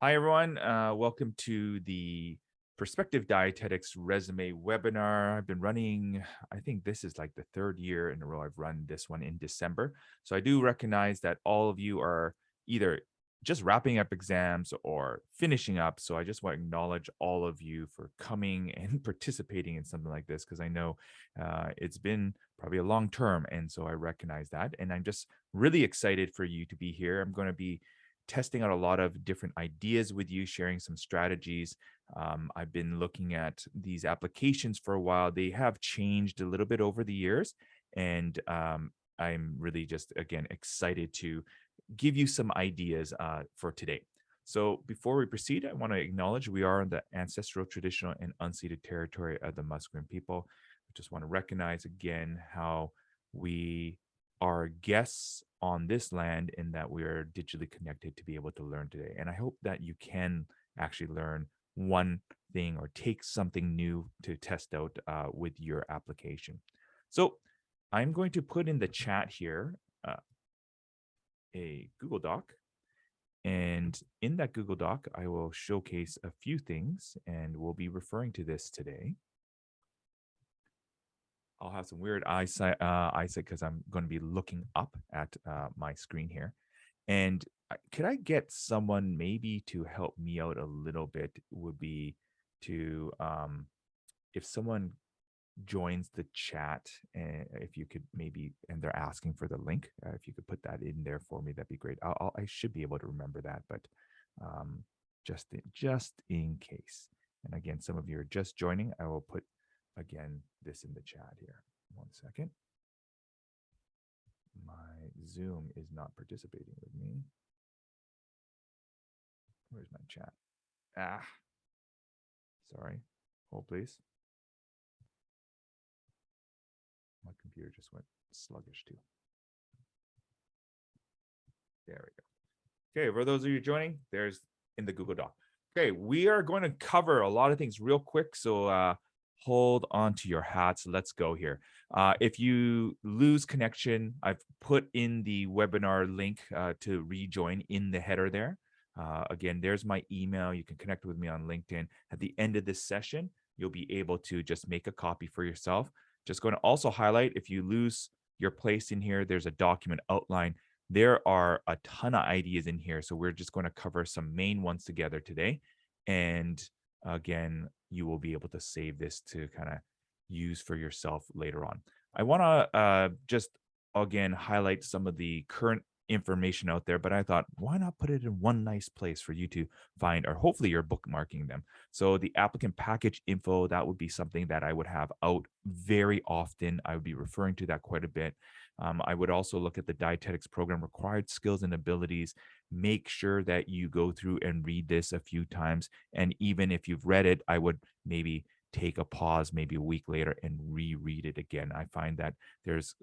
Hi, everyone. Welcome to the Prospective Dietetics resume webinar. I've been running, I think this is like the third year in a row I've run this one in December. So I do recognize that all of you are either just wrapping up exams or finishing up. So I just want to acknowledge all of you for coming and participating in something like this because I know it's been probably a long term. And so I recognize that. And I'm just really excited for you to be here. I'm going to be testing out a lot of different ideas with you, sharing some strategies. I've been looking at these applications for a while. They have changed a little bit over the years. And I'm really just, again, excited to give you some ideas for today. So before we proceed, I want to acknowledge we are in the ancestral, traditional, and unceded territory of the Musqueam people. I just want to recognize again how we are guests on this land and that we are digitally connected to be able to learn today. And I hope that you can actually learn one thing or take something new to test out with your application. So I'm going to put in the chat here a Google Doc. And in that Google Doc, I will showcase a few things and we'll be referring to this today. I'll have some weird eyesight because I'm going to be looking up at my screen here. And could I get someone maybe to help me out a little bit? Would be to if someone joins the chat, and if you could maybe, and they're asking for the link, if you could put that in there for me, that'd be great. I should be able to remember that, but just in case. And again, some of you are just joining. I will put again this in the chat here. 1 second. My Zoom is not participating with me. Where's my chat? Sorry. Hold, please. My computer just went sluggish too. There we go. Okay, for those of you joining, there's in the Google Doc. Okay, we are going to cover a lot of things real quick. So hold on to your hats. Let's go here. If you lose connection, I've put in the webinar link to rejoin in the header there. Again, there's my email. You can connect with me on LinkedIn. At the end of this session, you'll be able to just make a copy for yourself. Just going to also highlight, if you lose your place in here, there's a document outline. There are a ton of ideas in here. So we're just going to cover some main ones together today. And again, you will be able to save this to kind of use for yourself later on. I want to just, again, highlight some of the current information out there, but I thought, why not put it in one nice place for you to find, or hopefully you're bookmarking them. So the applicant package info, that would be something that I would have out very often. I would be referring to that quite a bit. I would also look at the dietetics program required skills and abilities. Make sure that you go through and read this a few times. And even if you've read it, I would maybe take a pause, maybe a week later, and reread it again. I find that there's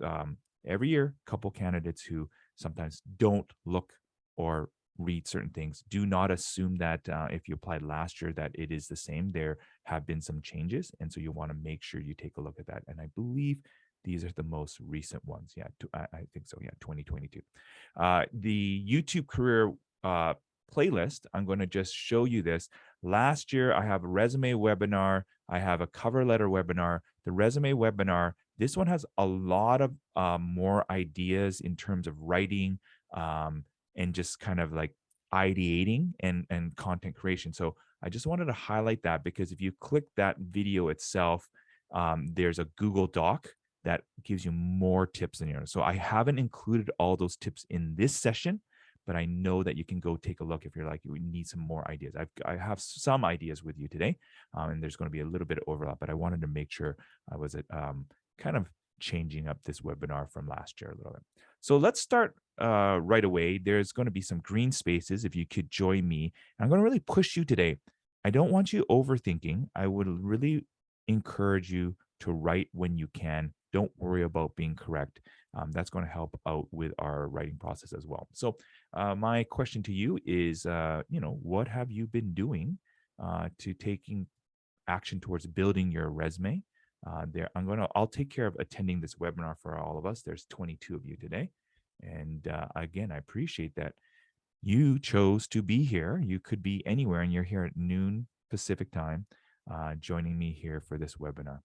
every year a couple candidates who sometimes don't look or read certain things. Do not assume that if you applied last year that it is the same. There have been some changes, and so you want to make sure you take a look at that. And I believe these are the most recent ones. Yeah, I think so. Yeah, 2022. The YouTube career playlist, I'm going to just show you this. Last year, I have a resume webinar. I have a cover letter webinar. The resume webinar, this one has a lot of more ideas in terms of writing and just kind of like ideating and content creation. So I just wanted to highlight that because if you click that video itself, there's a Google Doc that gives you more tips in here. So I haven't included all those tips in this session, but I know that you can go take a look if you're like, you need some more ideas. I have some ideas with you today, and there's going to be a little bit of overlap, but I wanted to make sure I was kind of changing up this webinar from last year a little bit. So let's start right away. There's going to be some green spaces if you could join me. I'm going to really push you today. I don't want you overthinking. I would really encourage you to write when you can. Don't worry about being correct. That's going to help out with our writing process as well. So my question to you is, what have you been doing to taking action towards building your resume? I'll take care of attending this webinar for all of us. There's 22 of you today. And again, I appreciate that you chose to be here. You could be anywhere, and you're here at noon Pacific time, joining me here for this webinar.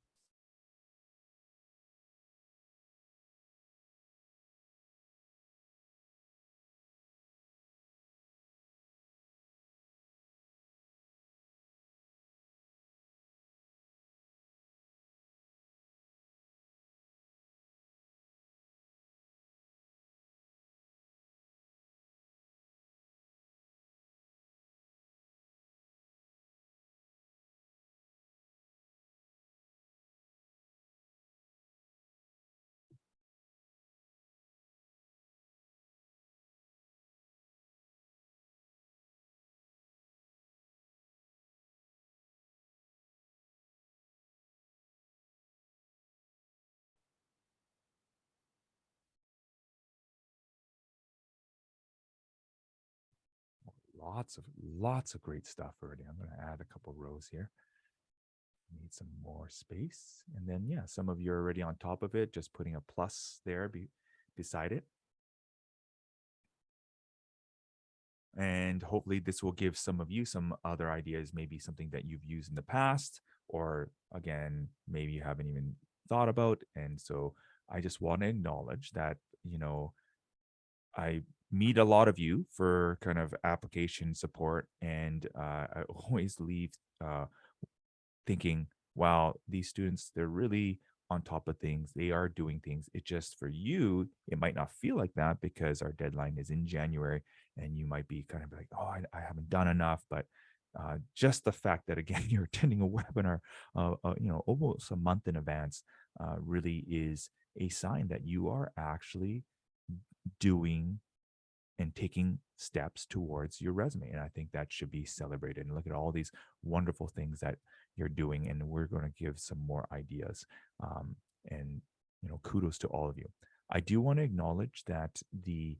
Lots of great stuff already. I'm going to add a couple rows here. Need some more space. And then, yeah, some of you are already on top of it, just putting a plus there beside it. And hopefully this will give some of you some other ideas, maybe something that you've used in the past, or again, maybe you haven't even thought about. And so I just want to acknowledge that, I meet a lot of you for kind of application support, and I always leave thinking, wow, these students, they're really on top of things. They are doing things. It just for you, it might not feel like that because our deadline is in January and you might be kind of like, oh, I haven't done enough. But just the fact that, again, you're attending a webinar, almost a month in advance really is a sign that you are actually doing and taking steps towards your resume. And I think that should be celebrated. And look at all these wonderful things that you're doing. And we're going to give some more ideas. And, kudos to all of you. I do want to acknowledge that the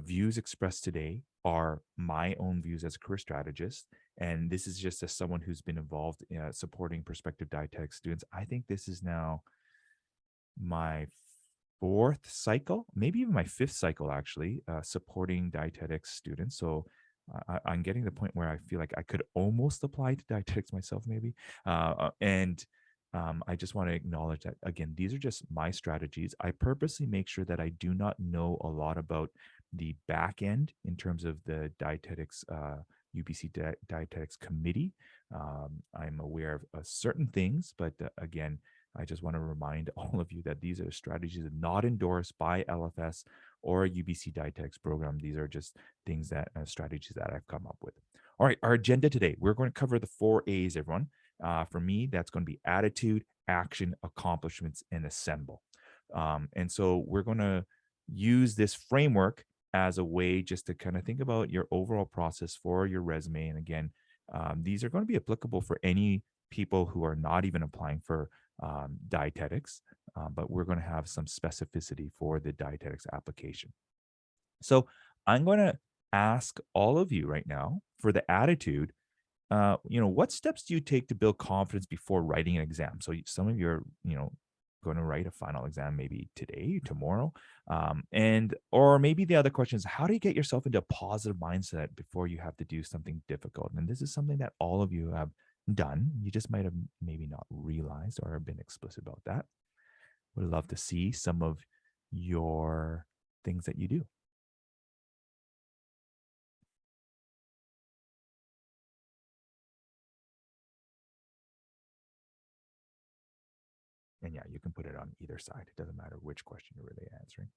views expressed today are my own views as a career strategist. And this is just as someone who's been involved in supporting prospective dietetics students. I think this is now my fourth cycle, maybe even my fifth cycle, actually, supporting dietetics students. So I'm getting to the point where I feel like I could almost apply to dietetics myself, maybe. And I just want to acknowledge that, again, these are just my strategies. I purposely make sure that I do not know a lot about the back end in terms of the dietetics. UBC Dietetics Committee. I'm aware of certain things, but again, I just want to remind all of you that these are strategies not endorsed by LFS or UBC Dietetics program. These are just things that strategies that I've come up with. All right, our agenda today, we're going to cover the 4 A's, everyone. For me, that's going to be attitude, action, accomplishments, and assemble. And so we're going to use this framework as a way just to kind of think about your overall process for your resume. And again, these are going to be applicable for any people who are not even applying for dietetics, but we're going to have some specificity for the dietetics application. So I'm going to ask all of you right now for the attitude. What steps do you take to build confidence before writing an exam? So some of you are, going to write a final exam maybe today, tomorrow, and or maybe the other question is, how do you get yourself into a positive mindset before you have to do something difficult? And this is something that all of you have done. You just might have maybe not realized or been explicit about that. Would love to see some of your things that you do. And yeah, you can put it on either side. It doesn't matter which question you're really answering.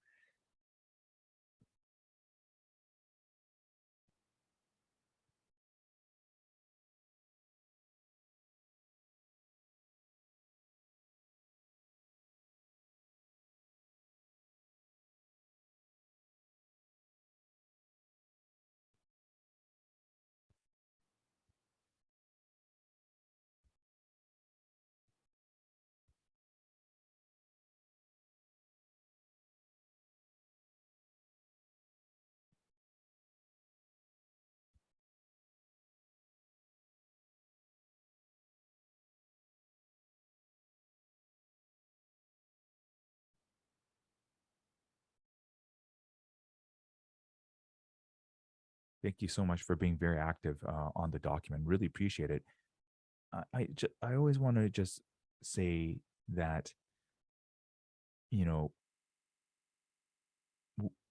Thank you so much for being very active on the document. Really appreciate it. I always want to just say that, you know,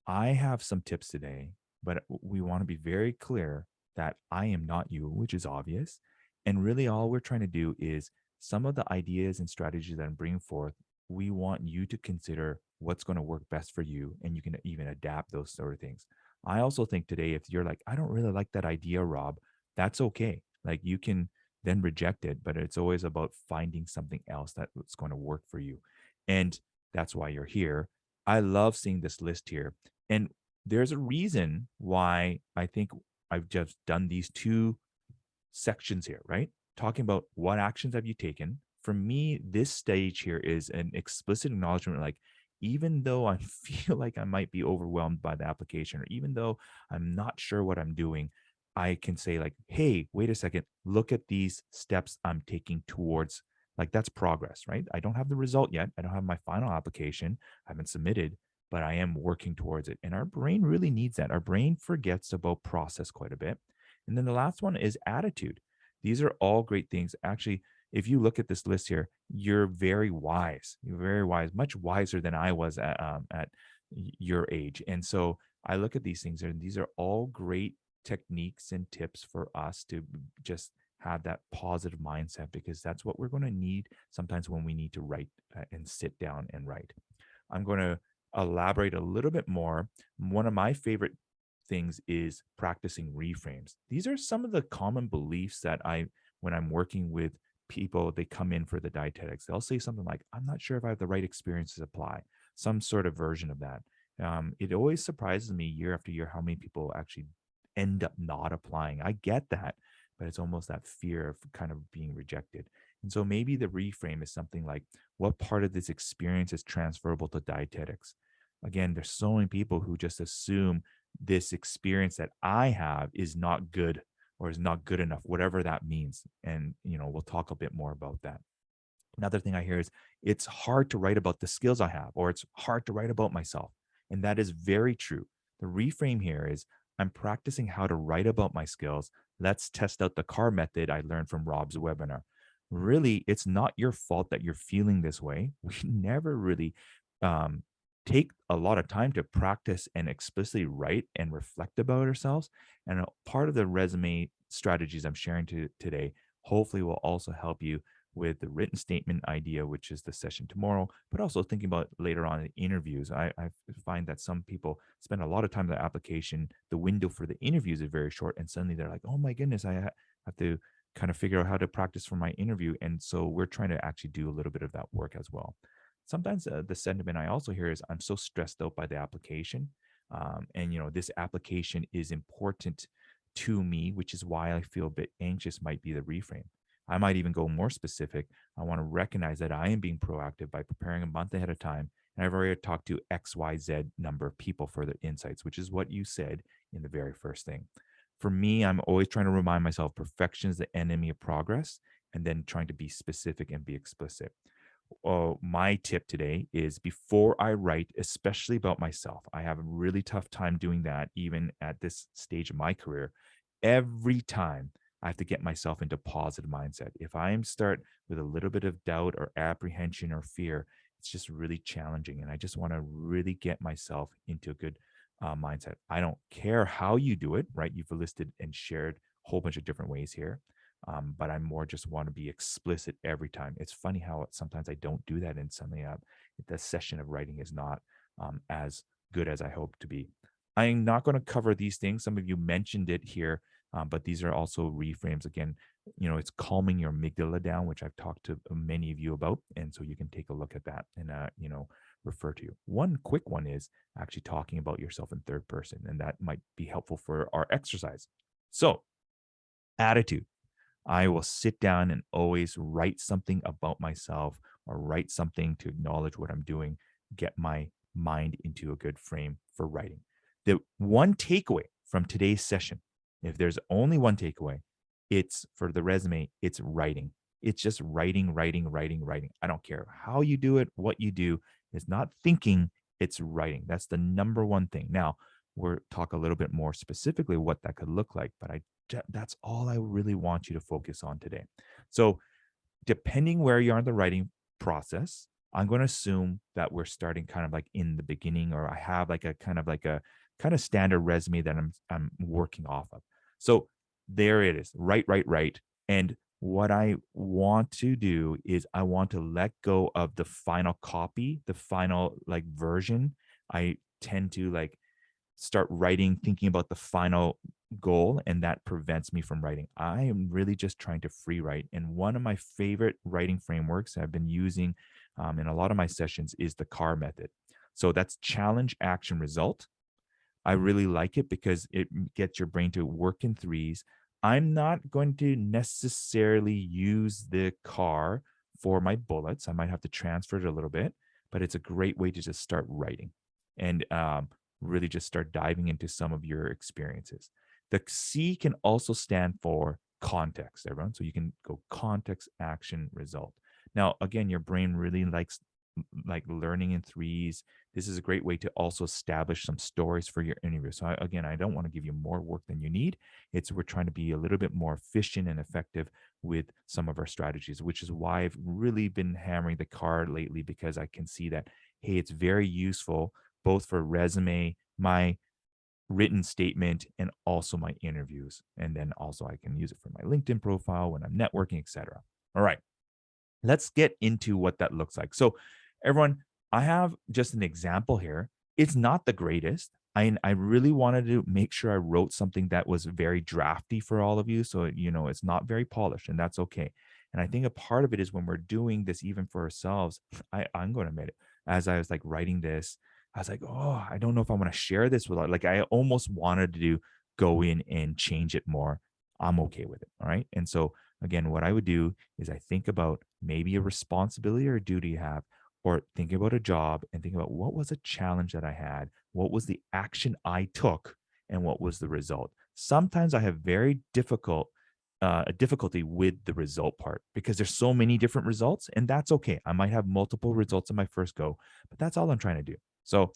I have some tips today, but we want to be very clear that I am not you, which is obvious. And really, all we're trying to do is some of the ideas and strategies that I'm bringing forth, we want you to consider what's going to work best for you. And you can even adapt those sort of things. I also think today, if you're like, I don't really like that idea, Rob, that's okay. Like you can then reject it, but it's always about finding something else that's going to work for you. And that's why you're here. I love seeing this list here, and there's a reason why I think I've just done these two sections here, right? Talking about what actions have you taken. For me, this stage here is an explicit acknowledgement like, even though I feel like I might be overwhelmed by the application, or even though I'm not sure what I'm doing, I can say, like, hey, wait a second, look at these steps I'm taking towards, like, that's progress, right? I don't have the result yet. I don't have my final application. I haven't submitted, but I am working towards it. And our brain really needs that. Our brain forgets about process quite a bit. And then the last one is attitude. These are all great things. Actually, if you look at this list here, you're very wise. You're very wise, much wiser than I was at your age. And so I look at these things, and these are all great techniques and tips for us to just have that positive mindset, because that's what we're going to need sometimes when we need to write and sit down and write. I'm going to elaborate a little bit more. One of my favorite things is practicing reframes. These are some of the common beliefs that when I'm working with people, they come in for the dietetics, they'll say something like, I'm not sure if I have the right experiences apply, some sort of version of that. It always surprises me year after year how many people actually end up not applying. I get that, but it's almost that fear of kind of being rejected. And so maybe the reframe is something like, what part of this experience is transferable to dietetics? Again, there's so many people who just assume this experience that I have is not good or is not good enough, whatever that means. And, we'll talk a bit more about that. Another thing I hear is it's hard to write about the skills I have, or it's hard to write about myself. And that is very true. The reframe here is, I'm practicing how to write about my skills. Let's test out the CAR method I learned from Rob's webinar. Really, it's not your fault that you're feeling this way. We never really um, take a lot of time to practice and explicitly write and reflect about ourselves. And part of the resume strategies I'm sharing today hopefully will also help you with the written statement idea, which is the session tomorrow, but also thinking about later on in interviews. I find that some people spend a lot of time in the application. The window for the interviews is very short, and suddenly they're like, oh my goodness, have to kind of figure out how to practice for my interview. And so we're trying to actually do a little bit of that work as well. Sometimes the sentiment I also hear is, I'm so stressed out by the application. And, this application is important to me, which is why I feel a bit anxious, might be the reframe. I might even go more specific. I want to recognize that I am being proactive by preparing a month ahead of time. And I've already talked to XYZ number of people for the insights, which is what you said in the very first thing. For me, I'm always trying to remind myself perfection is the enemy of progress, and then trying to be specific and be explicit. My tip today is, before I write, especially about myself, I have a really tough time doing that, even at this stage of my career. Every time I have to get myself into positive mindset. If I am start with a little bit of doubt or apprehension or fear, it's just really challenging. And I just want to really get myself into a good mindset. I don't care how you do it, right? You've listed and shared a whole bunch of different ways here. But I more just want to be explicit every time. It's funny how sometimes I don't do that, and suddenly the session of writing is not as good as I hope to be. I'm not going to cover these things. Some of you mentioned it here, but these are also reframes. Again, it's calming your amygdala down, which I've talked to many of you about, and so you can take a look at that and refer to you. One quick one is actually talking about yourself in third person, and that might be helpful for our exercise. So, attitude. I will sit down and always write something about myself, or write something to acknowledge what I'm doing, get my mind into a good frame for writing. The one takeaway from today's session, if there's only one takeaway, it's for the resume, it's writing. It's just writing, writing, writing, writing. I don't care how you do it, what you do. It's not thinking, it's writing. That's the number one thing. Now, we'll talk a little bit more specifically what that could look like. But that's all I really want you to focus on today. So depending where you are in the writing process, I'm going to assume that we're starting kind of like in the beginning, or I have like a kind of standard resume that I'm working off of. So there it is, right. And what I want to do is I want to let go of the final copy, the final like version. I tend to like start writing, thinking about the final goal, and that prevents me from writing. I am really just trying to free write. And one of my favorite writing frameworks I've been using in a lot of my sessions is the CAR method. So that's challenge, action, result. I really like it because it gets your brain to work in threes. I'm not going to necessarily use the car for my bullets. I might have to transfer it a little bit, but it's a great way to just start writing and really just start diving into some of your experiences. The C can also stand for context, everyone. So you can go context, action, result. Now, again, your brain really likes like learning in threes. This is a great way to also establish some stories for your interview. So again, I don't want to give you more work than you need. We're trying to be a little bit more efficient and effective with some of our strategies, which is why I've really been hammering the card lately, because I can see that, hey, it's very useful both for resume, my written statement, and also my interviews. And then also I can use it for my LinkedIn profile when I'm networking, etc. All right, let's get into what that looks like. So, everyone, I have just an example here. It's not the greatest. I really wanted to make sure I wrote something that was very drafty for all of you. So, it's not very polished, and that's okay. And I think a part of it is when we're doing this, even for ourselves, I'm going to admit it. As I was like writing this, I was like, oh, I don't know if I want to share this with, like, I almost wanted to go in and change it more. I'm okay with it. All right. And so, again, what I would do is I think about maybe a responsibility or a duty you have, or think about a job and think about what was a challenge that I had, what was the action I took, and what was the result. Sometimes I have very a difficulty with the result part because there's so many different results, and that's okay. I might have multiple results in my first go, but that's all I'm trying to do. So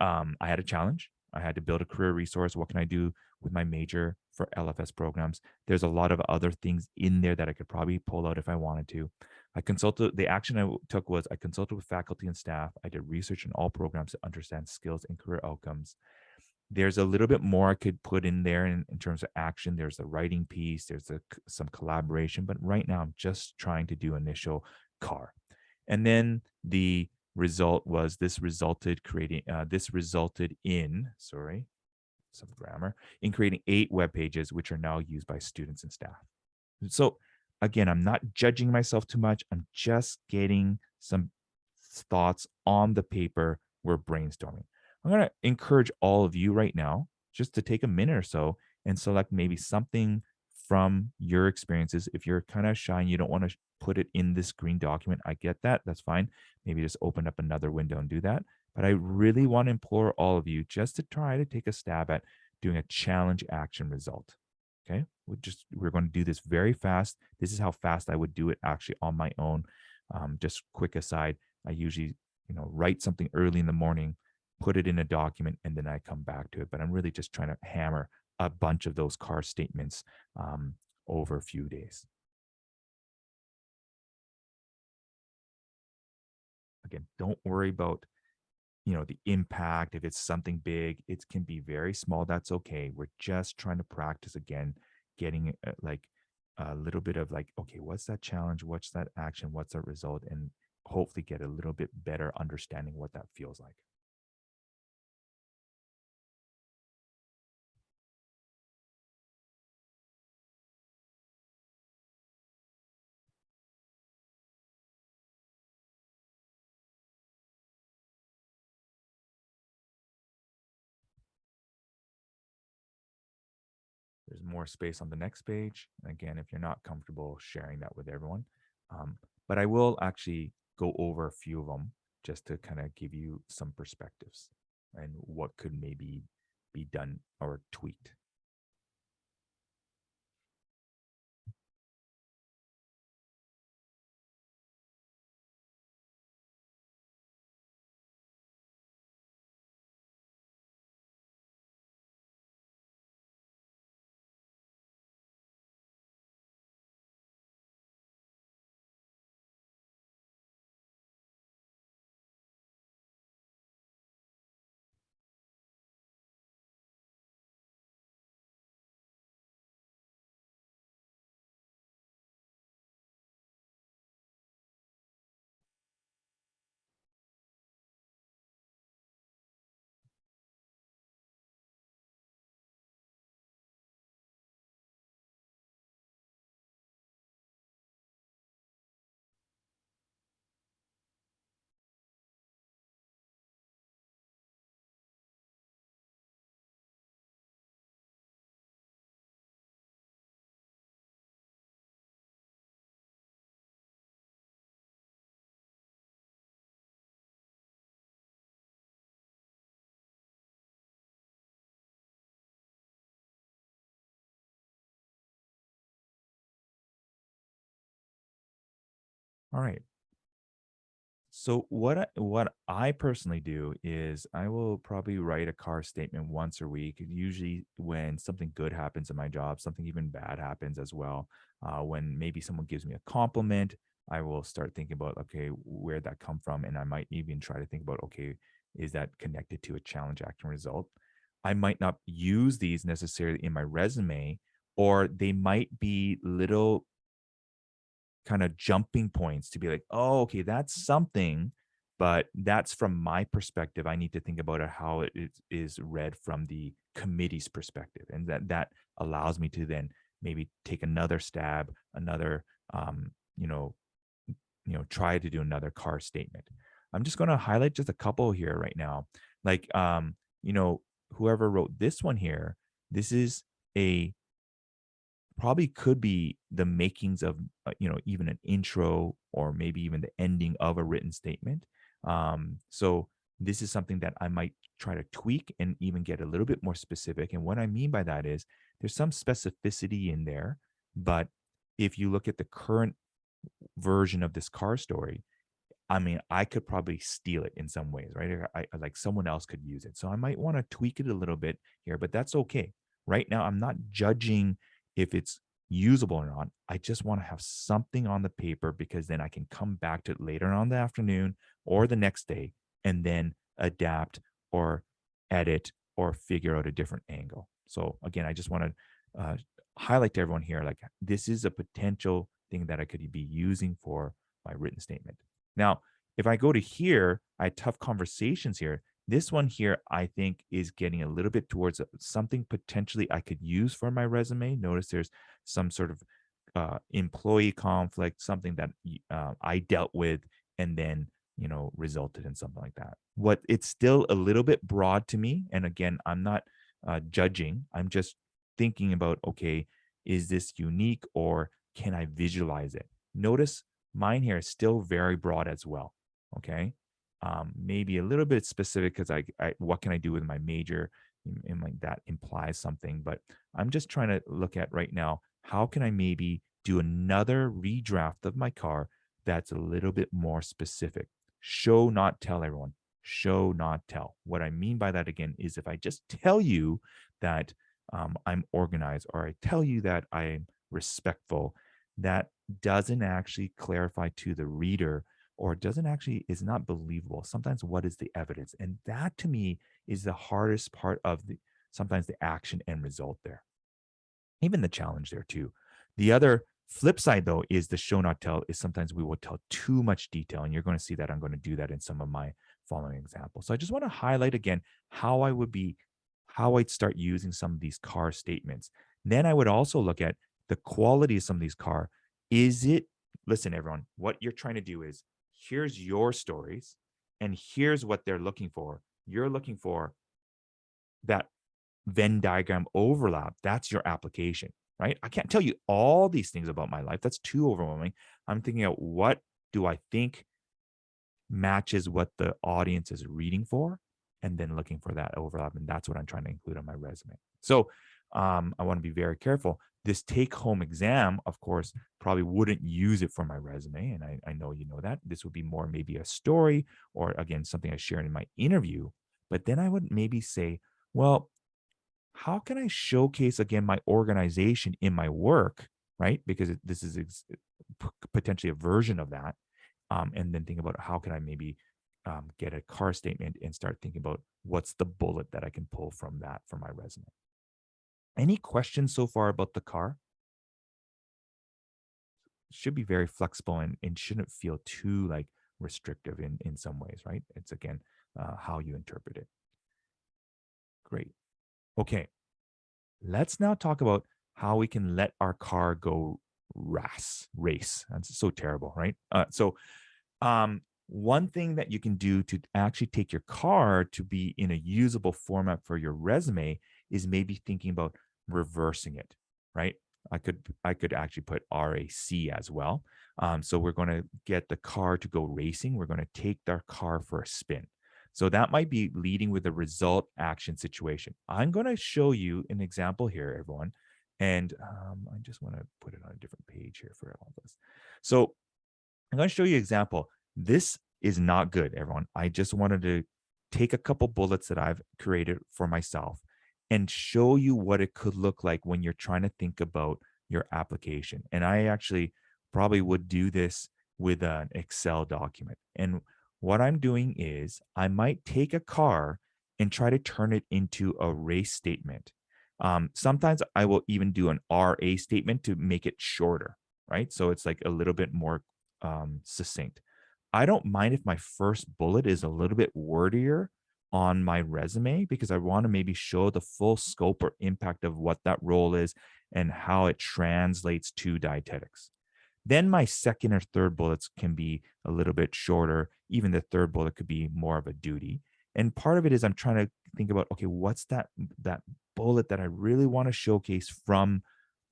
I had a challenge. I had to build a career resource. What can I do with my major for LFS programs? There's a lot of other things in there that I could probably pull out if I wanted to. I consulted, the action I took was I consulted with faculty and staff. I did research in all programs to understand skills and career outcomes. There's a little bit more I could put in there in terms of action. There's the writing piece, some collaboration, but right now I'm just trying to do initial CAR. And then the result was this resulted in, sorry, some grammar, in creating 8 web pages, which are now used by students and staff. So again, I'm not judging myself too much. I'm just getting some thoughts on the paper. We're brainstorming. I'm going to encourage all of you right now just to take a minute or so and select maybe something from your experiences. If you're kind of shy and you don't want to put it in this green document, I get that. That's fine. Maybe just open up another window and do that. But I really want to implore all of you just to try to take a stab at doing a challenge action result. Okay. We're going to do this very fast. This is how fast I would do it actually on my own. Just quick aside, I usually, write something early in the morning, put it in a document, and then I come back to it. But I'm really just trying to hammer a bunch of those car statements over a few days. Again, don't worry about the impact. If it's something big, it can be very small. That's okay. We're just trying to practice again, getting like a little bit of like, okay, what's that challenge? What's that action? What's that result? And hopefully get a little bit better understanding what that feels like. There's more space on the next page. Again, if you're not comfortable sharing that with everyone, um, but I will actually go over a few of them just to kind of give you some perspectives and what could maybe be done or tweaked. All right. So what I personally do is I will probably write a car statement once a week. Usually when something good happens in my job, something even bad happens as well. When maybe someone gives me a compliment, I will start thinking about, okay, where'd that come from? And I might even try to think about, okay, is that connected to a challenge, action, result? I might not use these necessarily in my resume, or they might be little kind of jumping points to be like, oh, okay, that's something, but that's from my perspective. I need to think about it how is read from the committee's perspective, and that allows me to then maybe take another stab, another, um, you know, try to do another car statement. I'm just going to highlight just a couple here right now, like, whoever wrote this one here. This is a probably could be the makings of even an intro or maybe even the ending of a written statement. So this is something that I might try to tweak and even get a little bit more specific. And what I mean by that is there's some specificity in there, but if you look at the current version of this car story, I mean, I could probably steal it in some ways, right? Like someone else could use it. So I might want to tweak it a little bit here, but that's okay. Right now, I'm not judging if it's usable or not. I just want to have something on the paper because then I can come back to it later on in the afternoon or the next day and then adapt or edit or figure out a different angle. So again, I just want to highlight to everyone here, like this is a potential thing that I could be using for my written statement. Now, if I go to here, I had tough conversations here. This one here, I think, is getting a little bit towards something potentially I could use for my resume. Notice there's some sort of employee conflict, something that I dealt with, and then resulted in something like that. What it's still a little bit broad to me, and again, I'm not judging. I'm just thinking about, okay, is this unique or can I visualize it? Notice mine here is still very broad as well. Okay. Maybe a little bit specific because what can I do with my major? And like that implies something, but I'm just trying to look at right now, how can I maybe do another redraft of my car that's a little bit more specific? Show, not tell, everyone. Show, not tell. What I mean by that again is if I just tell you that I'm organized, or I tell you that I'm respectful, that doesn't actually clarify to the reader, or doesn't actually is not believable. Sometimes what is the evidence? And that to me is the hardest part of the sometimes the action and result there. Even the challenge there too. The other flip side though is the show not tell is sometimes we will tell too much detail. And you're going to see that I'm going to do that in some of my following examples. So I just want to highlight again how I'd start using some of these car statements. Then I would also look at the quality of some of these car. Is it, listen, everyone, what you're trying to do is here's your stories and here's what they're looking for. You're looking for that Venn diagram overlap. That's your application, right? I can't tell you all these things about my life. That's too overwhelming. I'm thinking out what do I think matches what the audience is reading for, and then looking for that overlap. And that's what I'm trying to include on my resume. So I want to be very careful. This take home exam, of course, probably wouldn't use it for my resume. And I know you know that. This would be more maybe a story or, again, something I shared in my interview. But then I would maybe say, well, how can I showcase again my organization in my work, right? Because this is potentially a version of that. And then think about how can I maybe get a car statement and start thinking about what's the bullet that I can pull from that for my resume. Any questions so far about the car? Should be very flexible and shouldn't feel too like restrictive in some ways, right? It's again how you interpret it. Great. Okay. Let's now talk about how we can let our car go race. That's so terrible, right? One thing that you can do to actually take your car to be in a usable format for your resume is maybe thinking about reversing it, right? I could actually put RAC as well. So we're going to get the car to go racing. We're going to take their car for a spin. So that might be leading with a result action situation. I'm going to show you an example here, everyone. And I just want to put it on a different page here for all of us. So I'm going to show you an example. This is not good, everyone. I just wanted to take a couple bullets that I've created for myself and show you what it could look like when you're trying to think about your application. And I actually probably would do this with an Excel document. And what I'm doing is I might take a car and try to turn it into a race statement. Sometimes I will even do an RA statement to make it shorter, right? So it's like a little bit more succinct. I don't mind if my first bullet is a little bit wordier on my resume because I want to maybe show the full scope or impact of what that role is and how it translates to dietetics. Then my second or third bullets can be a little bit shorter. Even the third bullet could be more of a duty. And part of it is I'm trying to think about, okay, what's that bullet that I really want to showcase from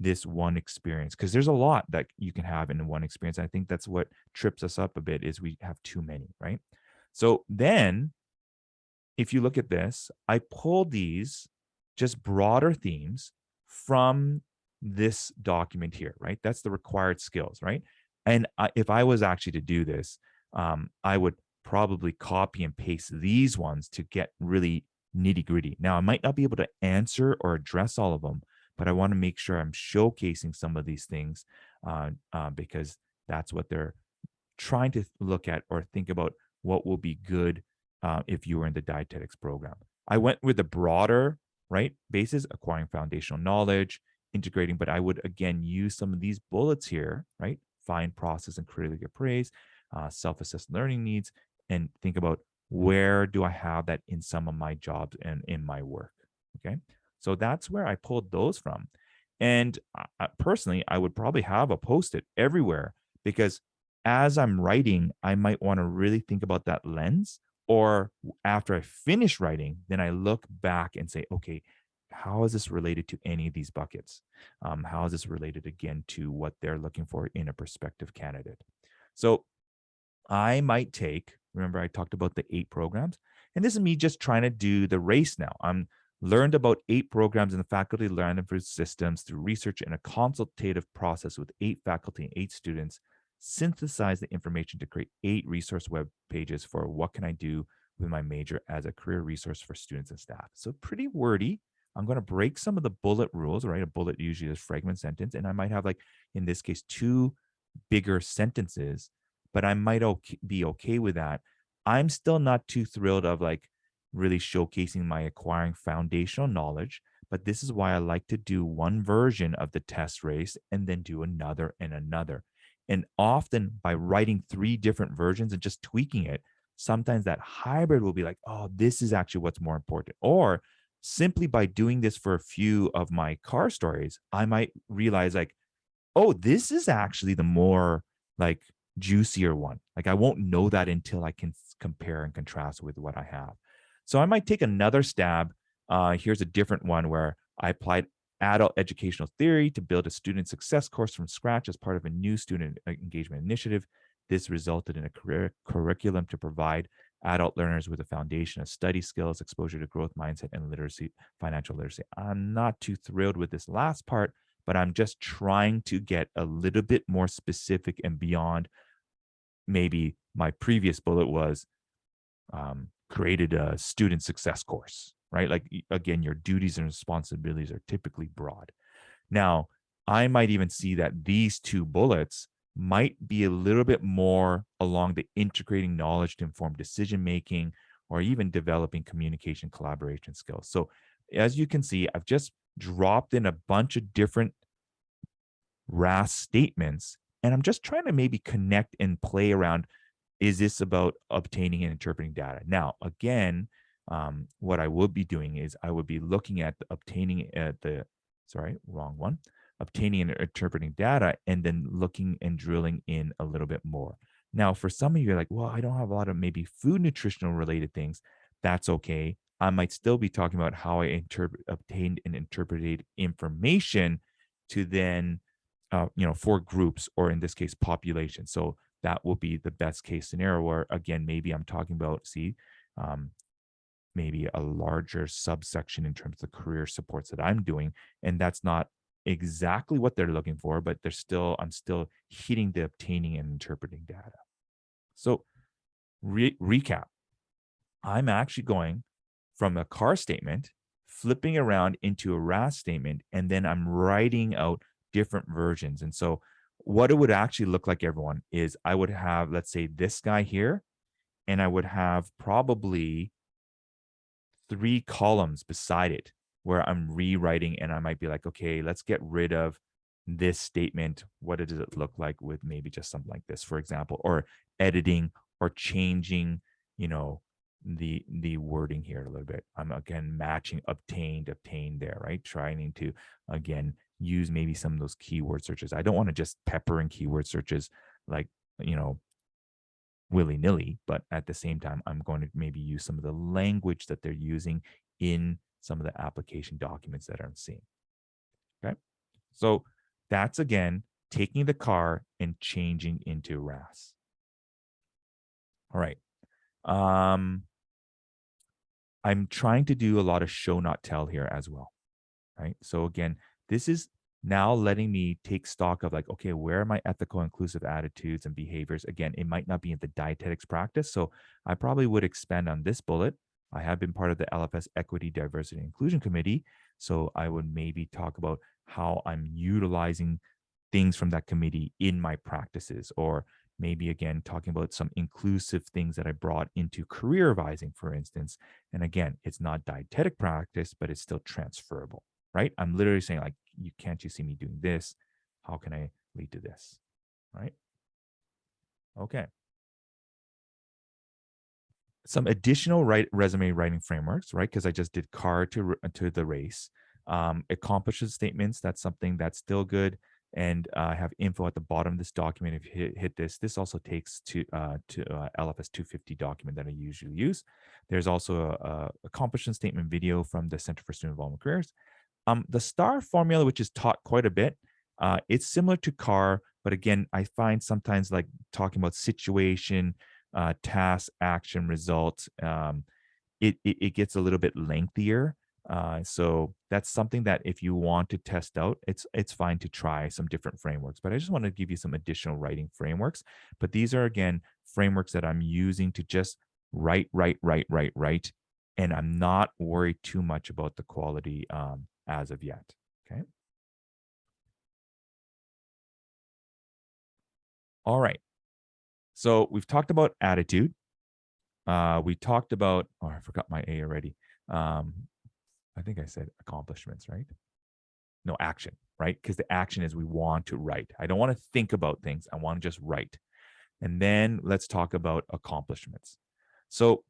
this one experience? Because there's a lot that you can have in one experience. And I think that's what trips us up a bit is we have too many, right? So then if you look at this, I pulled these just broader themes from this document here, right? That's the required skills, right? And if I was actually to do this, I would probably copy and paste these ones to get really nitty gritty. Now, I might not be able to answer or address all of them, but I want to make sure I'm showcasing some of these things because that's what they're trying to look at or think about what will be good if you were in the dietetics program. I went with the broader, right, basis, acquiring foundational knowledge, integrating, but I would again use some of these bullets here, right? Find, process, and critically appraise, self-assessed learning needs, and think about where do I have that in some of my jobs and in my work. Okay. So that's where I pulled those from. And personally, I would probably have a post-it everywhere because as I'm writing, I might want to really think about that lens. Or after I finish writing, then I look back and say, okay, how is this related to any of these buckets? How is this related again to what they're looking for in a prospective candidate? So I might take, remember I talked about the 8 programs, and this is me just trying to do the race now. I'm learned about 8 programs in the faculty learning for systems through research and a consultative process with 8 faculty and 8 students, synthesize the information to create 8 resource web pages for what can I do with my major as a career resource for students and staff. So pretty wordy. I'm going to break some of the bullet rules, right? A bullet usually is fragment sentence, and I might have like, in this case, 2 bigger sentences, but I might be okay with that. I'm still not too thrilled of like really showcasing my acquiring foundational knowledge, but this is why I like to do one version of the test race and then do another and another. And often by writing 3 different versions and just tweaking it, sometimes that hybrid will be like, oh, this is actually what's more important. Or simply by doing this for a few of my car stories, I might realize like, oh, this is actually the more like juicier one. Like I won't know that until I can compare and contrast with what I have. So I might take another stab. Here's a different one where I applied adult educational theory to build a student success course from scratch as part of a new student engagement initiative. This resulted in a curriculum to provide adult learners with a foundation of study skills, exposure to growth mindset, and literacy, financial literacy. I'm not too thrilled with this last part, but I'm just trying to get a little bit more specific and beyond maybe my previous bullet was created a student success course, right? Like, again, your duties and responsibilities are typically broad. Now, I might even see that these 2 bullets might be a little bit more along the integrating knowledge to inform decision making or even developing communication collaboration skills. So, as you can see, I've just dropped in a bunch of different RAS statements, and I'm just trying to maybe connect and play around. Is this about obtaining and interpreting data? Now, again, what I would be doing is I would be looking at obtaining sorry, wrong one, obtaining and interpreting data, and then looking and drilling in a little bit more. Now, for some of you, you're like, well, I don't have a lot of maybe food nutritional related things. That's okay. I might still be talking about how I obtained and interpreted information to then, for groups or in this case, population. So that will be the best case scenario where, again, maybe I'm talking about, um, maybe a larger subsection in terms of the career supports that I'm doing. And that's not exactly what they're looking for, but I'm still hitting the obtaining and interpreting data. So recap, I'm actually going from a CAR statement, flipping around into a RAS statement, and then I'm writing out different versions. And so what it would actually look like, everyone, is I would have, let's say, this guy here, and I would have probably 3 columns beside it where I'm rewriting, and I might be like, okay, let's get rid of this statement. What does it look like with maybe just something like this, for example, or editing or changing, you know, the wording here a little bit. I'm again matching obtained there, right? Trying to again use maybe some of those keyword searches. I don't want to just pepper in keyword searches like, you know, willy-nilly, but at the same time, I'm going to maybe use some of the language that they're using in some of the application documents that I'm seeing. Okay. So that's again taking the car and changing into RAS. All right. I'm trying to do a lot of show not tell here as well. Right. So again, this is now letting me take stock of like, okay, where are my ethical inclusive attitudes and behaviors? Again, it might not be in the dietetics practice. So I probably would expand on this bullet. I have been part of the LFS Equity, Diversity, and Inclusion Committee. So I would maybe talk about how I'm utilizing things from that committee in my practices, or maybe again talking about some inclusive things that I brought into career advising, for instance. And again, it's not dietetic practice, but it's still transferable, right? I'm literally saying like, you see me doing this? How can I lead to this, right? Okay. Some additional resume writing frameworks, right? Because I just did car to the race. Accomplishment statements, that's something that's still good. And I have info at the bottom of this document. If you hit this also takes to LFS 250 document that I usually use. There's also a accomplishment statement video from the Center for Student Involvement Careers. The STAR formula, which is taught quite a bit, it's similar to CAR, but again, I find sometimes like talking about situation, task, action, result, it gets a little bit lengthier. So that's something that if you want to test out, it's fine to try some different frameworks. But I just want to give you some additional writing frameworks. But these are again frameworks that I'm using to just write, and I'm not worried too much about the quality as of yet. Okay. All right. So we've talked about attitude. We talked about, oh, I forgot my A already. I think I said accomplishments, right? No, action, right? Because the action is we want to write. I don't want to think about things. I want to just write. And then let's talk about accomplishments. So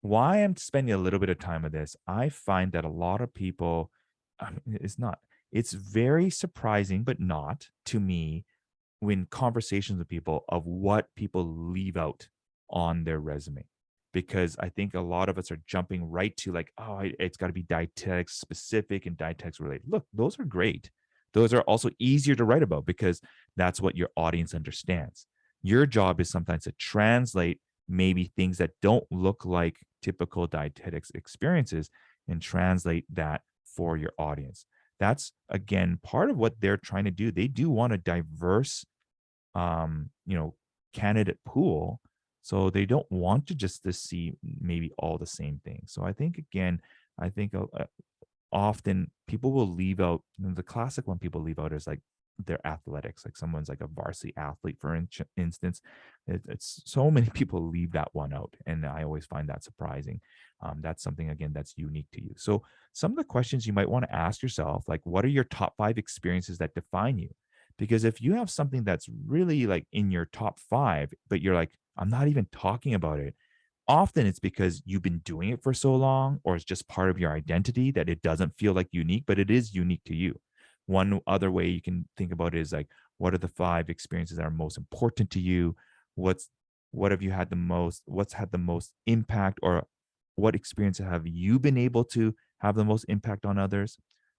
why I'm spending a little bit of time with this, I find that a lot of people, it's very surprising, but not to me, when conversations with people of what people leave out on their resume. Because I think a lot of us are jumping right to like, oh, it's got to be dietetics specific and dietetics related. Look, those are great. Those are also easier to write about because that's what your audience understands. Your job is sometimes to translate maybe things that don't look like typical dietetics experiences and translate that for your audience. That's again part of what they're trying to do. They do want a diverse you know, candidate pool. So they don't want to just to see maybe all the same things. So I think again, often people will leave out, the classic one people leave out is like their athletics, like someone's like a varsity athlete, for instance. It's so many people leave that one out. And I always find that surprising. That's something, again, that's unique to you. So some of the questions you might want to ask yourself, like, what are your top 5 experiences that define you? Because if you have something that's really like in your top 5, but you're like, I'm not even talking about it, often it's because you've been doing it for so long, or it's just part of your identity that it doesn't feel like unique, but it is unique to you. One other way you can think about it is like, what are the 5 experiences that are most important to you? What's what have you had the most, what's had the most impact, or what experiences have you been able to have the most impact on others?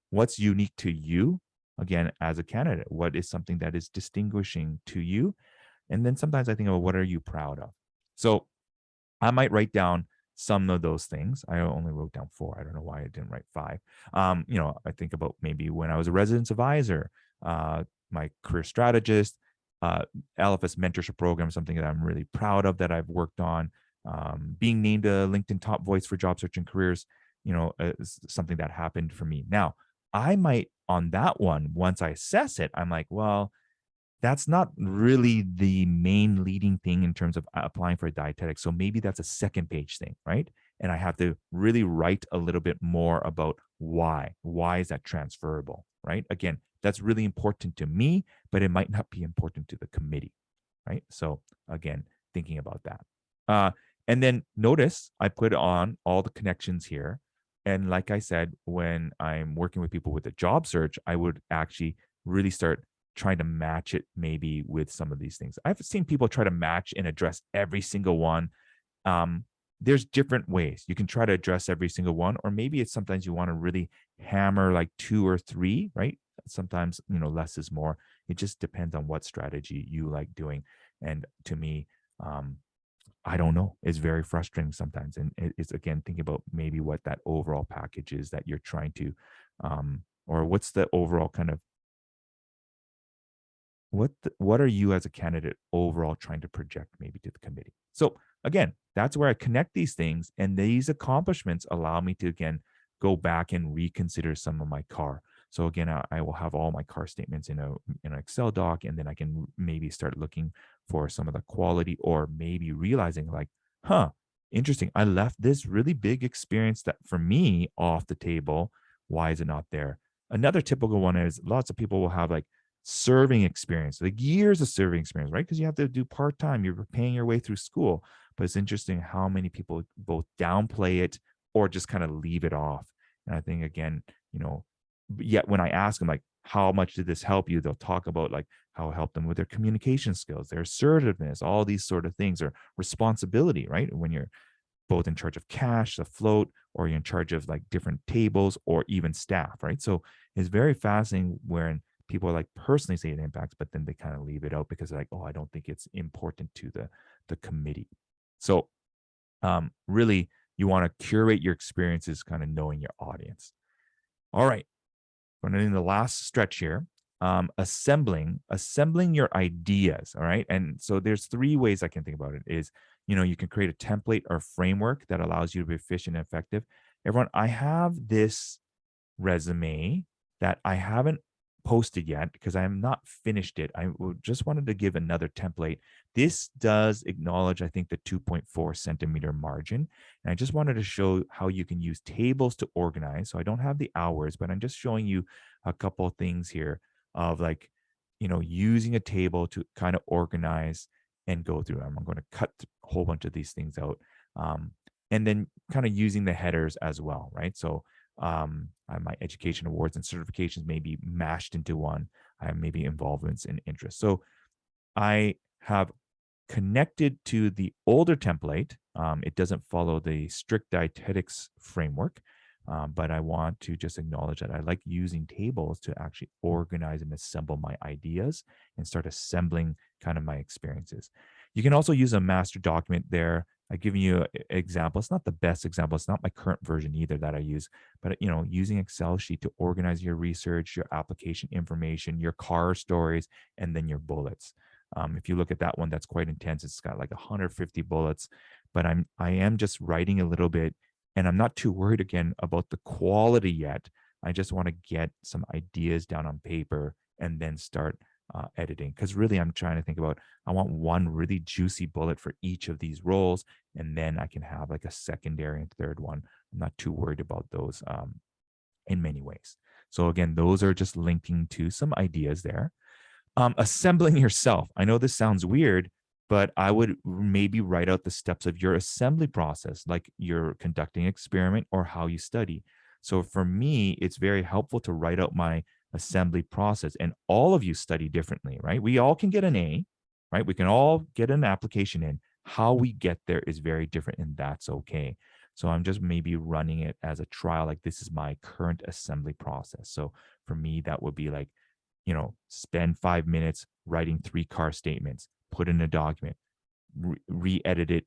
What's unique to you? Again, as a candidate, what is something that is distinguishing to you? And then sometimes I think about what are you proud of? So I might write down some of those things. I only wrote down 4. I don't know why I didn't write 5. I think about maybe when I was a residence advisor, my career strategist, uh, LFS mentorship program, something that I'm really proud of that I've worked on. Being named a LinkedIn top voice for job search and careers, is something that happened for me. Now, I might on that one, once I assess it, I'm like, well, that's not really the main leading thing in terms of applying for a dietetic. So maybe that's a second page thing, right? And I have to really write a little bit more about why. Why is that transferable, right? Again, that's really important to me, but it might not be important to the committee, right? So again, thinking about that. Uh, and then notice I put on all the connections here. And like I said, when I'm working with people with a job search, I would actually really start trying to match it maybe with some of these things. I've seen people try to match and address every single one. Um, there's different ways you can try to address every single one, or maybe it's sometimes you want to really hammer like 2 or 3, right? Sometimes, less is more. It just depends on what strategy you like doing. And to me, um, I don't know. It's very frustrating sometimes. And it's again thinking about maybe what that overall package is that you're trying to, or what's the overall kind of what are you as a candidate overall trying to project maybe to the committee. So again, that's where I connect these things, and these accomplishments allow me to again go back and reconsider some of my car. So again, I will have all my car statements in an Excel doc, and then I can maybe start looking for some of the quality, or maybe realizing like, interesting, I left this really big experience that for me off the table. Why is it not there? Another typical one is lots of people will have like serving experience, like years of serving experience, right? Because you have to do part time, you're paying your way through school. But it's interesting how many people both downplay it or just kind of leave it off. And I think, again, yet when I ask them, like, how much did this help you? They'll talk about like how it helped them with their communication skills, their assertiveness, all these sort of things, or responsibility, right? When you're both in charge of cash, the float, or you're in charge of like different tables or even staff, right? So it's very fascinating when people like personally say it impacts, but then they kind of leave it out because they're like, oh, I don't think it's important to the committee. So really, you want to curate your experiences, kind of knowing your audience. All right, going in the last stretch here. Assembling your ideas. All right, and so there's 3 ways I can think about it. Is you can create a template or framework that allows you to be efficient and effective. Everyone, I have this resume that I haven't posted yet because I have not finished it. Just wanted to give another template. This does acknowledge, I think, the 2.4 centimeter margin. And I just wanted to show how you can use tables to organize. So I don't have the hours, but I'm just showing you a couple of things here of like, using a table to kind of organize and go through. I'm going to cut a whole bunch of these things out. And then kind of using the headers as well, right? So my education awards and certifications may be mashed into one. I have maybe involvements and interests. So I have connected to the older template. It doesn't follow the strict dietetics framework, but I want to just acknowledge that I like using tables to actually organize and assemble my ideas and start assembling kind of my experiences. You can also use a master document there. I've given you an example. It's not the best example. It's not my current version either that I use, but using Excel sheet to organize your research, your application information, your car stories, and then your bullets. If you look at that one, that's quite intense. It's got like 150 bullets, but I am just writing a little bit, and I'm not too worried again about the quality yet. I just want to get some ideas down on paper and then start editing. Because really, I'm trying to think about, I want one really juicy bullet for each of these roles, and then I can have like a secondary and third one. I'm not too worried about those in many ways. So again, those are just linking to some ideas there. Assembling yourself. I know this sounds weird, but I would maybe write out the steps of your assembly process, like you're conducting an experiment or how you study. So for me, it's very helpful to write out my assembly process. And all of you study differently, right? We all can get an A, right? We can all get an application in. How we get there is very different, and that's okay. So I'm just maybe running it as a trial, like this is my current assembly process. So for me, that would be like, spend 5 minutes writing 3 car statements, put in a document, re-edit it,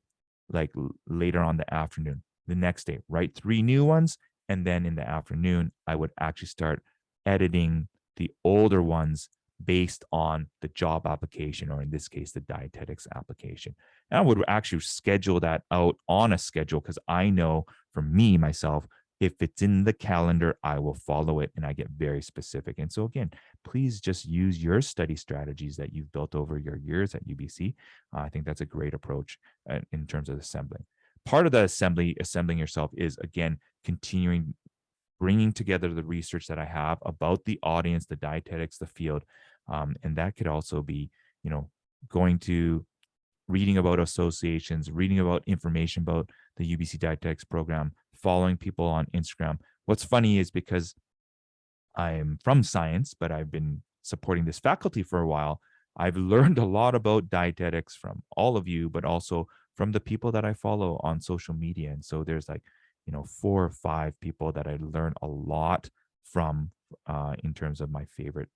like later on the afternoon. The next day, write 3 new ones. And then in the afternoon, I would actually start editing the older ones based on the job application, or in this case, the dietetics application. And I would actually schedule that out on a schedule because I know for me, myself, if it's in the calendar, I will follow it and I get very specific. And so, again, please just use your study strategies that you've built over your years at UBC. I think that's a great approach in terms of assembling. Part of the assembling yourself is, again, continuing bringing together the research that I have about the audience, the dietetics, the field. And that could also be, going to reading about associations, reading about information about the UBC Dietetics program, following people on Instagram. What's funny is because I'm from science, but I've been supporting this faculty for a while. I've learned a lot about dietetics from all of you, but also from the people that I follow on social media. And so there's like, 4 or 5 people that I learn a lot from in terms of my favorite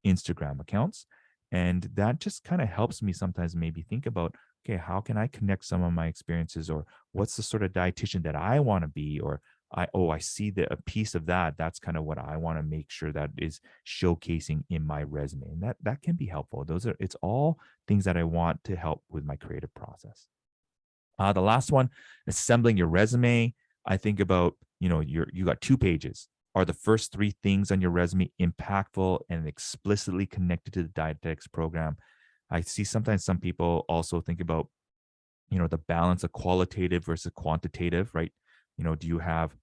Instagram accounts. And that just kind of helps me sometimes maybe think about, okay, how can I connect some of my experiences, or what's the sort of dietitian that I want to be, or I see a piece of that. That's kind of what I want to make sure that is showcasing in my resume. And that can be helpful. It's all things that I want to help with my creative process. The last one, assembling your resume. I think about, you got 2 pages. Are the first 3 things on your resume impactful and explicitly connected to the dietetics program? I see sometimes some people also think about, the balance of qualitative versus quantitative, right? Do you have,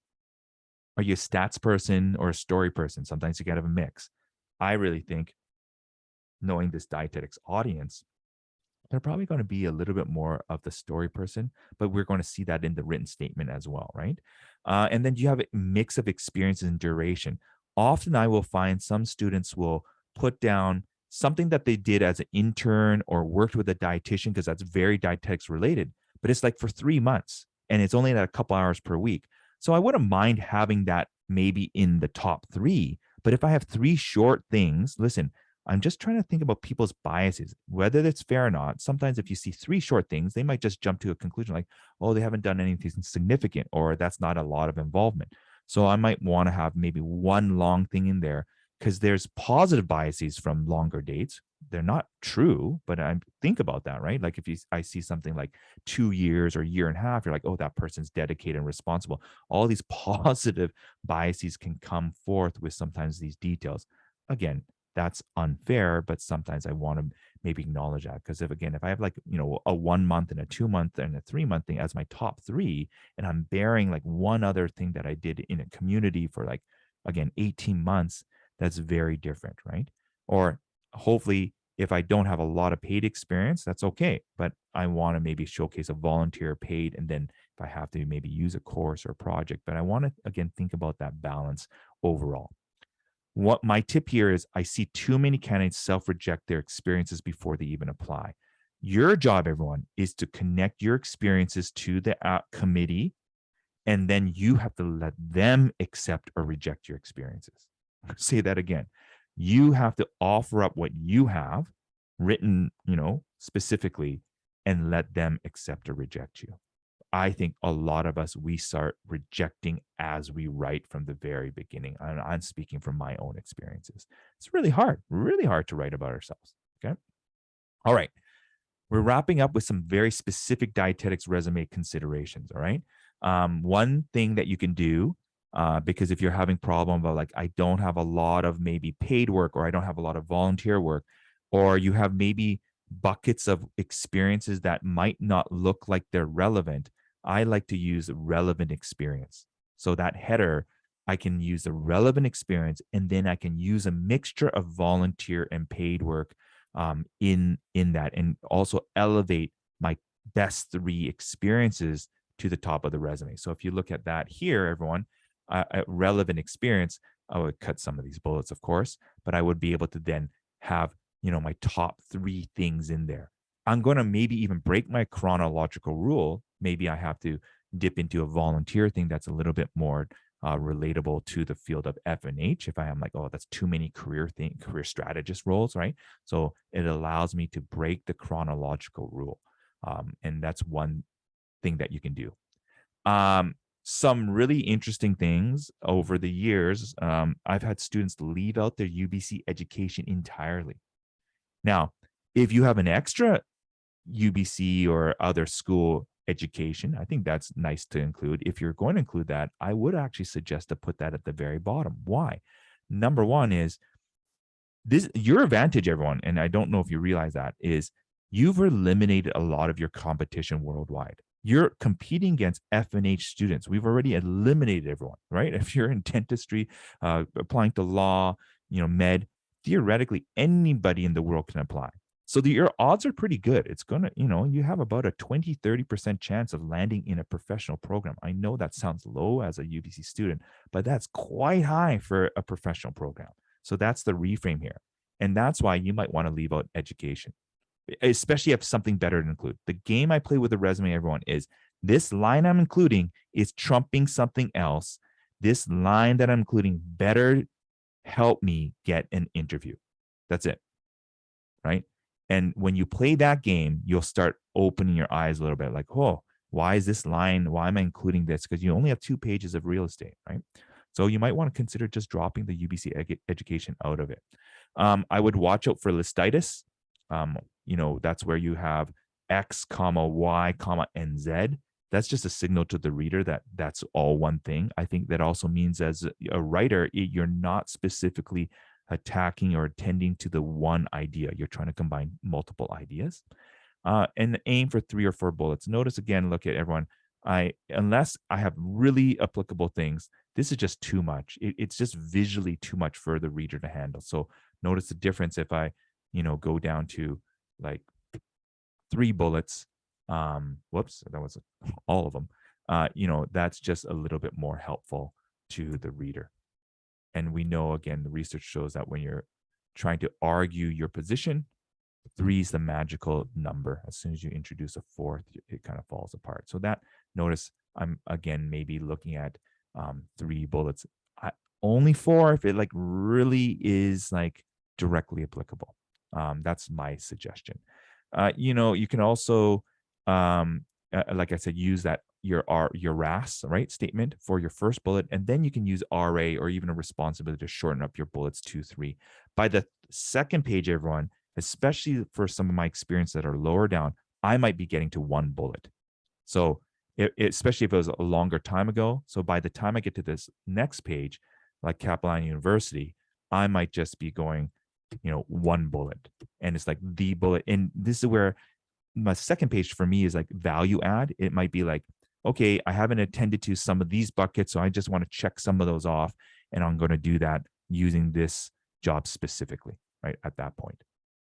are you a stats person or a story person? Sometimes you got to have a mix. I really think, knowing this dietetics audience, they're probably going to be a little bit more of the story person, but we're going to see that in the written statement as well, right? And then you have a mix of experiences and duration. Often I will find some students will put down something that they did as an intern or worked with a dietitian, because that's very dietetics related, but it's like for 3 months and it's only at a couple hours per week. So I wouldn't mind having that maybe in the top 3. But if I have 3 short things, listen, I'm just trying to think about people's biases, whether that's fair or not. Sometimes if you see 3 short things, they might just jump to a conclusion like, oh, they haven't done anything significant, or that's not a lot of involvement. So I might want to have maybe 1 long thing in there, because there's positive biases from longer dates. They're not true, but I think about that, right? Like if I see something like 2 years or 1.5 years, you're like, oh, that person's dedicated and responsible. All these positive biases can come forth with sometimes these details. Again, that's unfair, but sometimes I want to maybe acknowledge that, because if I have like, a 1 month and a 2 month and a 3 month thing as my top 3, and I'm bearing like one other thing that I did in a community for like, again, 18 months, that's very different, right? Or hopefully, if I don't have a lot of paid experience, that's okay, but I want to maybe showcase a volunteer paid, and then if I have to maybe use a course or a project, but I want to again think about that balance overall. What my tip here is, I see too many candidates self-reject their experiences before they even apply. Your job, everyone, is to connect your experiences to the committee, and then you have to let them accept or reject your experiences. Say that again. You have to offer up what you have written, specifically, and let them accept or reject you. I think a lot of us, we start rejecting as we write from the very beginning. And I'm speaking from my own experiences. It's really hard to write about ourselves. Okay. All right. We're wrapping up with some very specific dietetics resume considerations. All right. One thing that you can do, because if you're having problem about like, I don't have a lot of maybe paid work, or I don't have a lot of volunteer work, or you have maybe buckets of experiences that might not look like they're relevant, I like to use relevant experience. So that header, I can use the relevant experience, and then I can use a mixture of volunteer and paid work in that, and also elevate my best 3 experiences to the top of the resume. So if you look at that here, everyone, relevant experience, I would cut some of these bullets, of course, but I would be able to then have, my top 3 things in there. I'm going to maybe even break my chronological rule. Maybe I have to dip into a volunteer thing that's a little bit more relatable to the field of F&H. If I am like, oh, that's too many career strategist roles, right? So it allows me to break the chronological rule. And that's one thing that you can do. Some really interesting things over the years. I've had students leave out their UBC education entirely. Now, if you have an extra UBC or other school education, I think that's nice to include. If you're going to include that, I would actually suggest to put that at the very bottom. Why? Number one is this your advantage, everyone, and I don't know if you realize that, is you've eliminated a lot of your competition worldwide. You're competing against F&H students. We've already eliminated everyone, right? If you're in dentistry, applying to law, med, theoretically anybody in the world can apply. So your odds are pretty good. It's going to, you have about a 20-30% chance of landing in a professional program. I know that sounds low as a UBC student, but that's quite high for a professional program. So that's the reframe here. And that's why you might want to leave out education, especially if something better to include. The game I play with the resume, everyone, is this line I'm including is trumping something else. This line that I'm including better help me get an interview. That's it, right? And when you play that game, you'll start opening your eyes a little bit like, oh, why is this line? Why am I including this? Because you only have 2 pages of real estate, right? So you might want to consider just dropping the UBC education out of it. I would watch out for listitis. That's where you have X, comma, Y, comma, and Z. That's just a signal to the reader that that's all one thing. I think that also means as a writer, you're not specifically attacking or attending to the one idea. You're trying to combine multiple ideas. And aim for 3 or 4 bullets. Notice again, look at everyone. Unless I have really applicable things, this is just too much. It's just visually too much for the reader to handle. So notice the difference if I, go down to like 3 bullets. Whoops, that was all of them. That's just a little bit more helpful to the reader. And we know, again, the research shows that when you're trying to argue your position, 3 is the magical number. As soon as you introduce a 4th, it kind of falls apart. So that, notice I'm, again, maybe looking at 3 bullets. Only 4 if it like really is like directly applicable. That's my suggestion. You can also, like I said, use that your RAS, right, statement for your first bullet, and then you can use RA or even a responsibility to shorten up your bullets 2, 3. By the second page, everyone, especially for some of my experience that are lower down, I might be getting to 1 bullet. So especially if it was a longer time ago. So by the time I get to this next page, like Capilano University, I might just be going, 1 bullet. And it's like the bullet. And this is where my second page for me is like value add. It might be like, okay, I haven't attended to some of these buckets, so I just want to check some of those off. And I'm going to do that using this job specifically, right, at that point.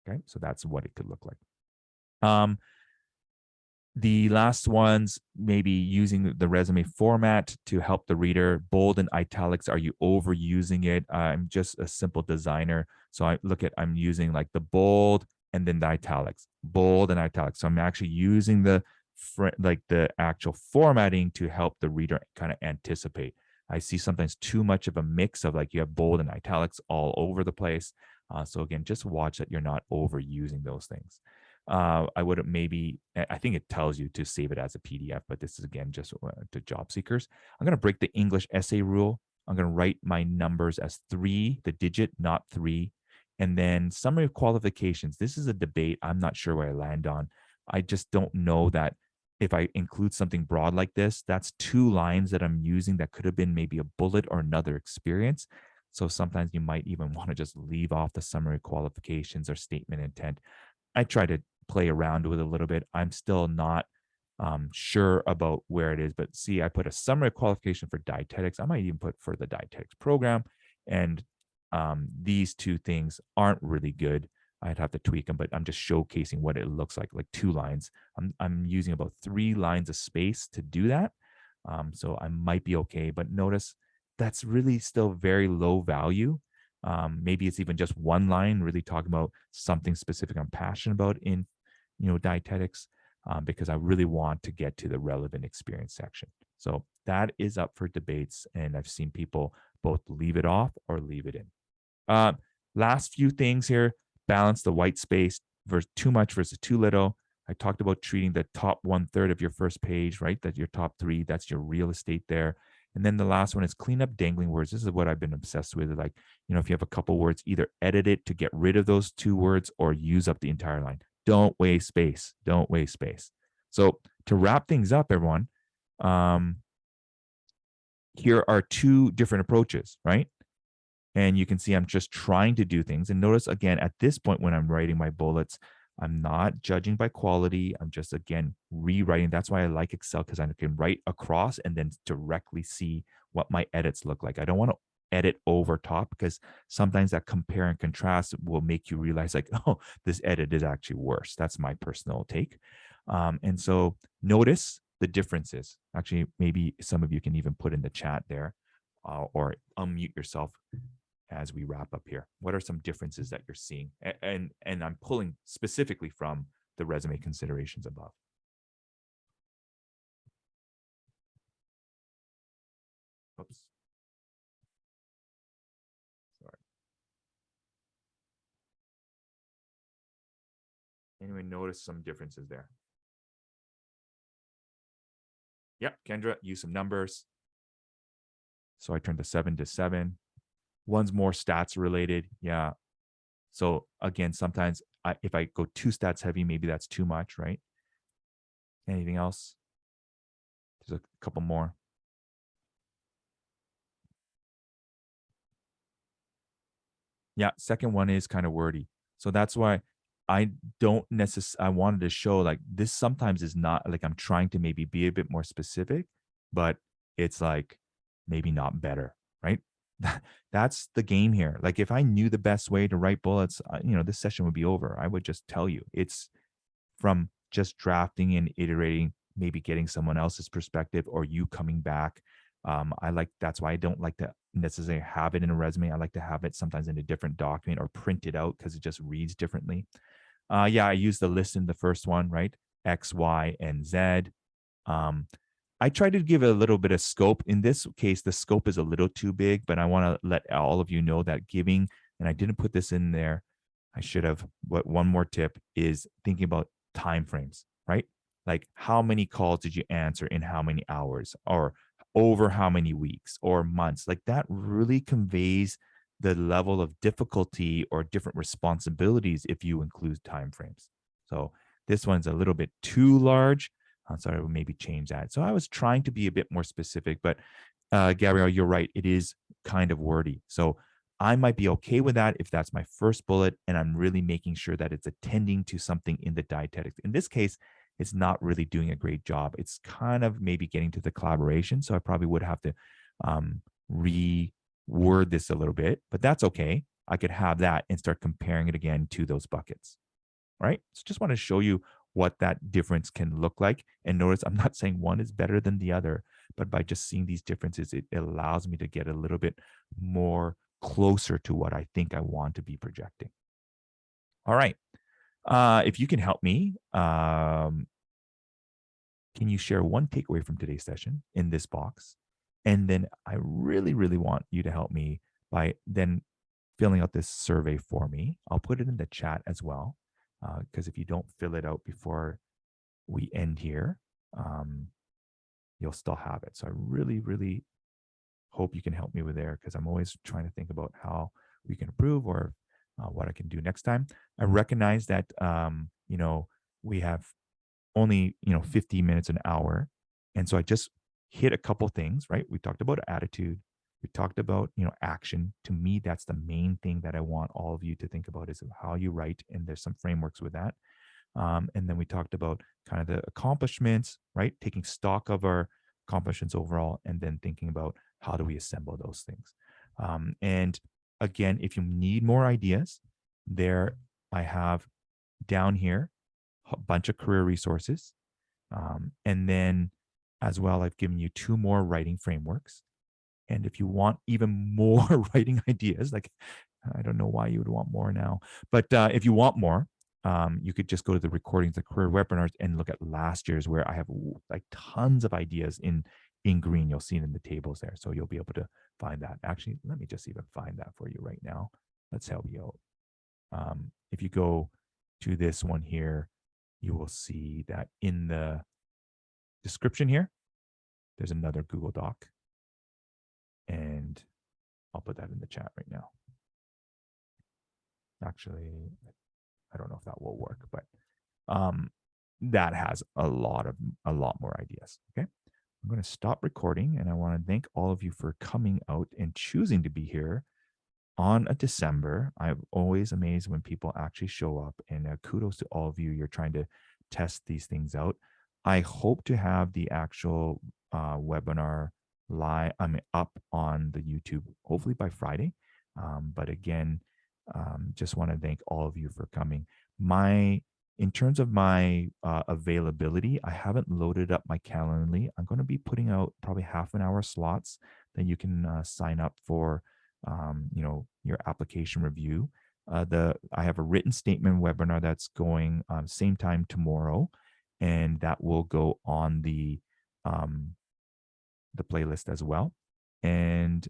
Okay, so that's what it could look like. The last ones, maybe using the resume format to help the reader. Bold and italics, are you overusing it? I'm just a simple designer. So I'm using like the bold and then the italics, bold and italics. So I'm actually using the actual formatting to help the reader kind of anticipate. I see sometimes too much of a mix of like you have bold and italics all over the place. So again, just watch that you're not overusing those things. I would I think it tells you to save it as a PDF, but this is again just to job seekers. I'm going to break the English essay rule. I'm going to write my numbers as 3, the digit, not 3. And then summary of qualifications. This is a debate. I'm not sure where I land on. I just don't know that if I include something broad like this, that's 2 lines that I'm using that could have been maybe a bullet or another experience. So sometimes you might even want to just leave off the summary qualifications or statement intent. I try to play around with it a little bit. I'm still not sure about where it is, but see, I put a summary qualification for dietetics. I might even put for the dietetics program. And these 2 things aren't really good. I'd have to tweak them, but I'm just showcasing what it looks like 2 lines. I'm using about 3 lines of space to do that. So I might be okay, but notice that's really still very low value. Maybe it's even just 1 line really talking about something specific I'm passionate about in, dietetics, because I really want to get to the relevant experience section. So that is up for debates. And I've seen people both leave it off or leave it in. Last few things here, balance the white space versus too much versus too little. I talked about treating the top 1/3 of your first page, right? That your top 3, that's your real estate there. And then the last one is clean up dangling words. This is what I've been obsessed with. Like, if you have a couple words, either edit it to get rid of those 2 words or use up the entire line. Don't waste space. Don't waste space. So to wrap things up, everyone, here are 2 different approaches, right? And you can see I'm just trying to do things. And notice again, at this point, when I'm writing my bullets, I'm not judging by quality. I'm just, again, rewriting. That's why I like Excel, because I can write across and then directly see what my edits look like. I don't want to edit over top, because sometimes that compare and contrast will make you realize like, oh, this edit is actually worse. That's my personal take. And so notice the differences. Actually, maybe some of you can even put in the chat there, or unmute yourself as we wrap up here. What are some differences that you're seeing? And I'm pulling specifically from the resume considerations above. Oops. Sorry. Anyone notice some differences there? Yep, Kendra, use some numbers. So I turned the 7 to 7. One's more stats related. Yeah. So again, sometimes if I go too stats heavy, maybe that's too much, right? Anything else? There's a couple more. Yeah, second one is kind of wordy. So that's why I don't necessarily, I wanted to show like this sometimes is not like I'm trying to maybe be a bit more specific, but it's like maybe not better, right? That's the game here. Like if I knew the best way to write bullets, this session would be over. I would just tell you. It's from just drafting and iterating, maybe getting someone else's perspective or you coming back. That's why I don't like to necessarily have it in a resume. I like to have it sometimes in a different document or print it out because it just reads differently. Yeah, I use the list in the first one, right? X, Y, and Z. I try to give a little bit of scope. In this case, the scope is a little too big, but I want to let all of you know that giving, and I didn't put this in there, I should have, but one more tip is thinking about time frames, right? Like how many calls did you answer in how many hours or over how many weeks or months? Like that really conveys the level of difficulty or different responsibilities if you include time frames. So this one's a little bit too large. So I would maybe change that. So I was trying to be a bit more specific, but Gabrielle, you're right. It is kind of wordy. So I might be okay with that if that's my first bullet and I'm really making sure that it's attending to something in the dietetics. In this case, it's not really doing a great job. It's kind of maybe getting to the collaboration. So I probably would have to reword this a little bit, but that's okay. I could have that and start comparing it again to those buckets, right? So just want to show you what that difference can look like. And notice I'm not saying one is better than the other, but by just seeing these differences, it allows me to get a little bit more closer to what I think I want to be projecting. All right. If you can help me, can you share one takeaway from today's session in this box? And then I really, really want you to help me by then filling out this survey for me. I'll put it in the chat as well, because if you don't fill it out before we end here, you'll still have it. So I really, really hope you can help me with there, because I'm always trying to think about how we can improve or what I can do next time. I recognize that, we have only, 15 minutes, an hour. And so I just hit a couple things, right? We talked about attitude. We talked about, action. To me, that's the main thing that I want all of you to think about is how you write. And there's some frameworks with that. And then we talked about kind of the accomplishments, right? Taking stock of our accomplishments overall, and then thinking about how do we assemble those things. And again, if you need more ideas, there I have down here a bunch of career resources. And then as well, I've given you 2 more writing frameworks. And if you want even more writing ideas, like I don't know why you would want more now, but if you want more, you could just go to the recordings, the career webinars, and look at last year's where I have like tons of ideas in green. You'll see it in the tables there. So you'll be able to find that. Actually, let me just even find that for you right now. Let's help you out. If you go to this one here, you will see that in the description here, there's another Google Doc. And I'll put that in the chat right now. Actually, I don't know if that will work, but that has a lot more ideas. Okay. I'm going to stop recording, and I want to thank all of you for coming out and choosing to be here on a December. I'm always amazed when people actually show up, and kudos to all of you. You're trying to test these things out. I hope to have the actual webinar up on the YouTube, hopefully by Friday. But again, just want to thank all of you for coming. In terms of my availability, I haven't loaded up my Calendly. I'm going to be putting out probably half an hour slots that you can sign up for, your application review. I have a written statement webinar that's going same time tomorrow, and that will go on the playlist as well. And